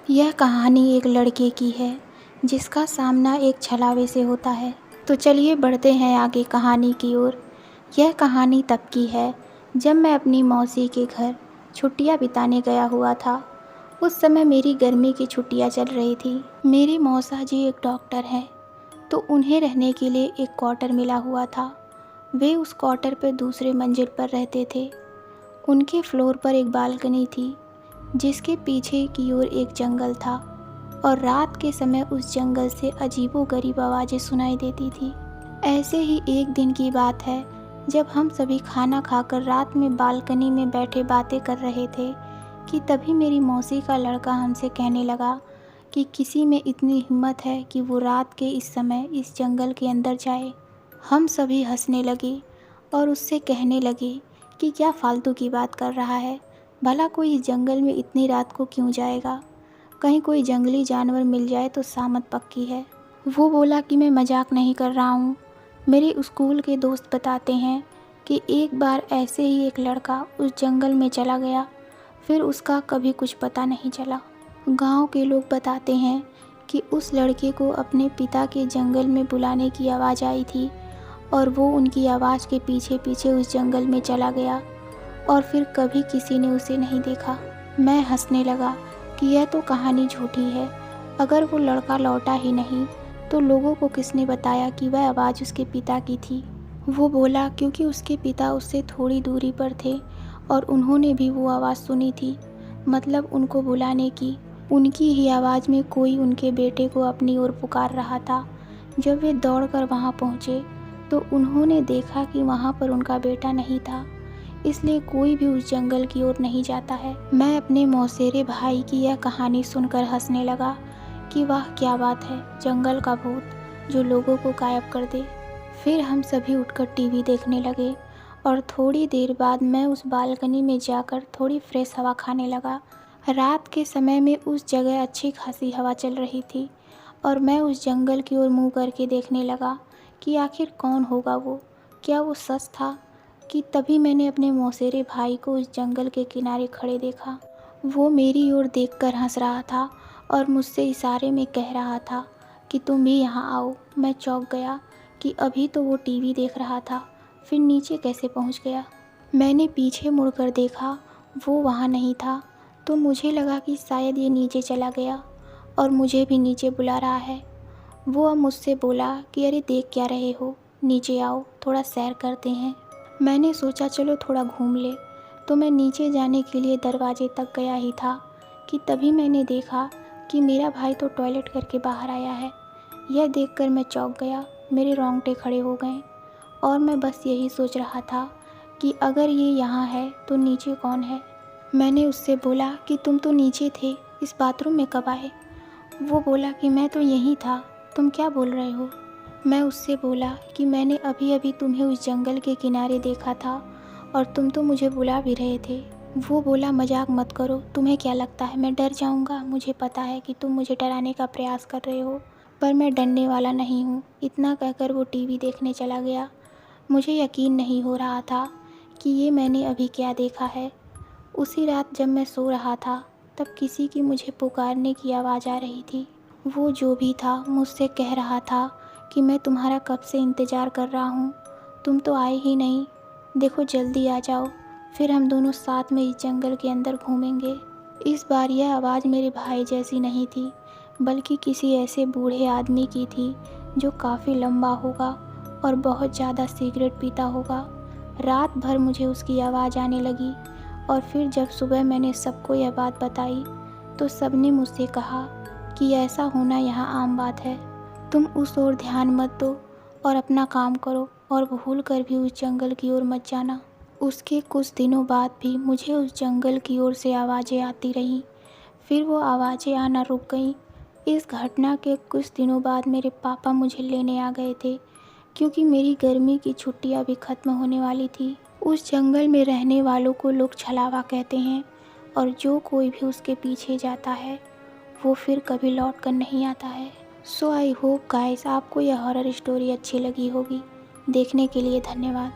यह कहानी एक लड़के की है जिसका सामना एक छलावे से होता है। तो चलिए बढ़ते हैं आगे कहानी की ओर। यह कहानी तब की है जब मैं अपनी मौसी के घर छुट्टियां बिताने गया हुआ था। उस समय मेरी गर्मी की छुट्टियां चल रही थी। मेरी मौसा जी एक डॉक्टर हैं, तो उन्हें रहने के लिए एक क्वार्टर मिला हुआ था। वे उस क्वार्टर पर दूसरे मंजिल पर रहते थे। उनके फ्लोर पर एक बालकनी थी जिसके पीछे की ओर एक जंगल था और रात के समय उस जंगल से अजीबोगरीब आवाज़ें सुनाई देती थी। ऐसे ही एक दिन की बात है जब हम सभी खाना खाकर रात में बालकनी में बैठे बातें कर रहे थे कि तभी मेरी मौसी का लड़का हमसे कहने लगा कि किसी में इतनी हिम्मत है कि वो रात के इस समय इस जंगल के अंदर जाए। हम सभी हंसने लगे और उससे कहने लगे कि क्या फालतू की बात कर रहा है, भला कोई इस जंगल में इतनी रात को क्यों जाएगा, कहीं कोई जंगली जानवर मिल जाए तो सामत पक्की है। वो बोला कि मैं मजाक नहीं कर रहा हूँ। मेरे स्कूल के दोस्त बताते हैं कि एक बार ऐसे ही एक लड़का उस जंगल में चला गया, फिर उसका कभी कुछ पता नहीं चला। गांव के लोग बताते हैं कि उस लड़के को अपने पिता के जंगल में बुलाने की आवाज़ आई थी और वो उनकी आवाज़ के पीछे पीछे उस जंगल में चला गया और फिर कभी किसी ने उसे नहीं देखा। मैं हंसने लगा कि यह तो कहानी झूठी है। अगर वो लड़का लौटा ही नहीं तो लोगों को किसने बताया कि वह आवाज़ उसके पिता की थी। वो बोला क्योंकि उसके पिता उससे थोड़ी दूरी पर थे और उन्होंने भी वो आवाज़ सुनी थी, मतलब उनको बुलाने की। उनकी ही आवाज़ में कोई उनके बेटे को अपनी ओर पुकार रहा था। जब वे दौड़कर वहाँ पहुँचे तो उन्होंने देखा कि वहाँ पर उनका बेटा नहीं था, इसलिए कोई भी उस जंगल की ओर नहीं जाता है। मैं अपने मौसेरे भाई की यह कहानी सुनकर हंसने लगा कि वाह क्या बात है, जंगल का भूत जो लोगों को गायब कर दे। फिर हम सभी उठकर टीवी देखने लगे और थोड़ी देर बाद मैं उस बालकनी में जाकर थोड़ी फ्रेश हवा खाने लगा। रात के समय में उस जगह अच्छी खासी हवा चल रही थी और मैं उस जंगल की ओर मुँह करके देखने लगा कि आखिर कौन होगा वो, क्या वो सच था कि तभी मैंने अपने मौसेरे भाई को उस जंगल के किनारे खड़े देखा। वो मेरी ओर देखकर हंस रहा था और मुझसे इशारे में कह रहा था कि तुम भी यहाँ आओ। मैं चौंक गया कि अभी तो वो टीवी देख रहा था, फिर नीचे कैसे पहुँच गया। मैंने पीछे मुड़कर देखा, वो वहाँ नहीं था, तो मुझे लगा कि शायद ये नीचे चला गया और मुझे भी नीचे बुला रहा है। वो अब मुझसे बोला कि अरे देख क्या रहे हो, नीचे आओ थोड़ा सैर करते हैं। मैंने सोचा चलो थोड़ा घूम ले, तो मैं नीचे जाने के लिए दरवाजे तक गया ही था कि तभी मैंने देखा कि मेरा भाई तो टॉयलेट करके बाहर आया है। यह देखकर मैं चौंक गया, मेरे रोंगटे खड़े हो गए और मैं बस यही सोच रहा था कि अगर ये यहाँ है तो नीचे कौन है। मैंने उससे बोला कि तुम तो नीचे थे, इस बाथरूम में कब आए। वो बोला कि मैं तो यहीं था, तुम क्या बोल रहे हो। मैं उससे बोला कि मैंने अभी अभी तुम्हें उस जंगल के किनारे देखा था और तुम तो मुझे बुला भी रहे थे। वो बोला मजाक मत करो, तुम्हें क्या लगता है मैं डर जाऊंगा। मुझे पता है कि तुम मुझे डराने का प्रयास कर रहे हो, पर मैं डरने वाला नहीं हूँ। इतना कहकर वो टीवी देखने चला गया। मुझे यकीन नहीं हो रहा था कि ये मैंने अभी क्या देखा है। उसी रात जब मैं सो रहा था तब किसी की मुझे पुकारने की आवाज़ आ रही थी। वो जो भी था मुझसे कह रहा था कि मैं तुम्हारा कब से इंतज़ार कर रहा हूँ, तुम तो आए ही नहीं, देखो जल्दी आ जाओ, फिर हम दोनों साथ में इस जंगल के अंदर घूमेंगे। इस बार यह आवाज़ मेरे भाई जैसी नहीं थी, बल्कि किसी ऐसे बूढ़े आदमी की थी जो काफ़ी लंबा होगा और बहुत ज़्यादा सिगरेट पीता होगा। रात भर मुझे उसकी आवाज़ आने लगी और फिर जब सुबह मैंने सबको यह बात बताई तो सबने मुझसे कहा कि ऐसा होना यहाँ आम बात है, तुम उस ओर ध्यान मत दो और अपना काम करो और भूल कर भी उस जंगल की ओर मत जाना। उसके कुछ दिनों बाद भी मुझे उस जंगल की ओर से आवाज़ें आती रहीं, फिर वो आवाज़ें आना रुक गईं। इस घटना के कुछ दिनों बाद मेरे पापा मुझे लेने आ गए थे क्योंकि मेरी गर्मी की छुट्टियां भी ख़त्म होने वाली थी। उस जंगल में रहने वालों को लोग छलावा कहते हैं और जो कोई भी उसके पीछे जाता है वो फिर कभी लौट कर नहीं आता है। सो आई होप गाइस आपको यह हॉरर स्टोरी अच्छी लगी होगी। देखने के लिए धन्यवाद।